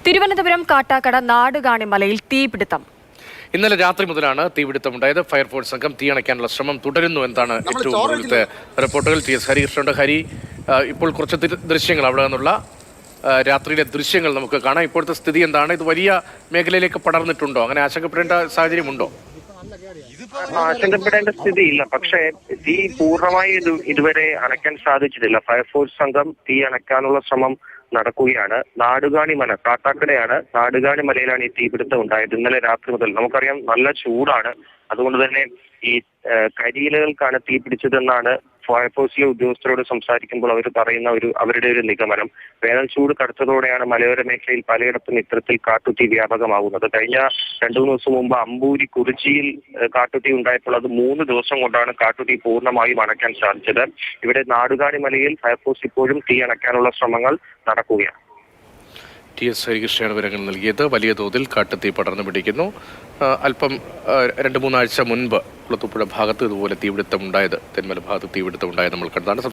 തിരുവനന്തപുരം കാട്ടാക്കട നാടുകാണിമലയിൽ തീപിടുത്തം. ഇന്നലെ രാത്രി മുതലാണ് തീപിടുത്തമുണ്ടായത്. ഫയർഫോഴ്സ് സംഘം തീയണയ്ക്കാനുള്ള ശ്രമം തുടരുന്നു എന്നാണ് ഏറ്റവും കൂടുതലത്തെ റിപ്പോർട്ടുകൾ. T S ഹരികൃഷ്ണനുണ്ട്. ഹരി, ഇപ്പോൾ കുറച്ച് ദൃശ്യങ്ങൾ അവിടെ നിന്നുള്ള രാത്രിയിലെ ദൃശ്യങ്ങൾ നമുക്ക് കാണാം. ഇപ്പോഴത്തെ സ്ഥിതി എന്താണ്? ഇത് വലിയ മേഖലയിലേക്ക് പടർന്നിട്ടുണ്ടോ? അങ്ങനെ ആശങ്കപ്പെടേണ്ട സാഹചര്യമുണ്ടോ? ആശങ്കപ്പെടേണ്ട സ്ഥിതിയില്ല. പക്ഷേ തീ പൂർണ്ണമായി ഇതുവരെ അണയ്ക്കാൻ സാധിച്ചിട്ടില്ല. ഫയർഫോഴ്സ് സംഘം തീ അണയ്ക്കാനുള്ള ശ്രമം നടക്കുകയാണ്. നാടുകാണിമല, കാട്ടാക്കടയാണ് നാടുകാണിമലയിലാണ് ഈ തീപിടുത്തം ഉണ്ടായത്. ഇന്നലെ രാത്രി മുതൽ നമുക്കറിയാം നല്ല ചൂടാണ്. അതുകൊണ്ട് തന്നെ ഈ കരിയിലകൾക്കാണ് തീ പിടിച്ചതെന്നാണ് ഫയർഫോഴ്സിലെ ഉദ്യോഗസ്ഥരോട് സംസാരിക്കുമ്പോൾ അവർ പറയുന്ന അവരുടെ ഒരു നിഗമനം. വേനൽ ചൂട് കടുത്തതോടെയാണ് മലയോര മേഖലയിൽ പലയിടത്തും ഇത്തരത്തിൽ കാട്ടുതീ വ്യാപകമാകുന്നത്. കഴിഞ്ഞ 2-3 ദിവസം മുമ്പ് അമ്പൂരി കുറിച്ചിയിൽ കാട്ടുതീ ഉണ്ടായപ്പോൾ അത് 3 ദിവസം കൊണ്ടാണ് കാട്ടുതീ പൂർണ്ണമായും അണയ്ക്കാൻ സാധിച്ചത്. ഇവിടെ നാടുകാണിമലയിൽ ഫയർഫോഴ്സ് ഇപ്പോഴും തീ അണയ്ക്കാനുള്ള ശ്രമങ്ങൾ നടക്കുകയാണ്. ടി എസ് ഹരികൃഷ്ണയാണ് വിവരങ്ങൾ നൽകിയത്. വലിയ തോതിൽ കാട്ടുതീ പടർന്നു പിടിക്കുന്നു. അല്പം 2-3 ആഴ്ച മുൻപ് കുളത്തൂപ്പുഴ ഭാഗത്ത് ഇതുപോലെ തീപിടുത്തം ഉണ്ടായത്, തെന്മല ഭാഗത്ത് തീപിടുത്തം ഉണ്ടായത് നമ്മൾ കണ്ടതാണ്.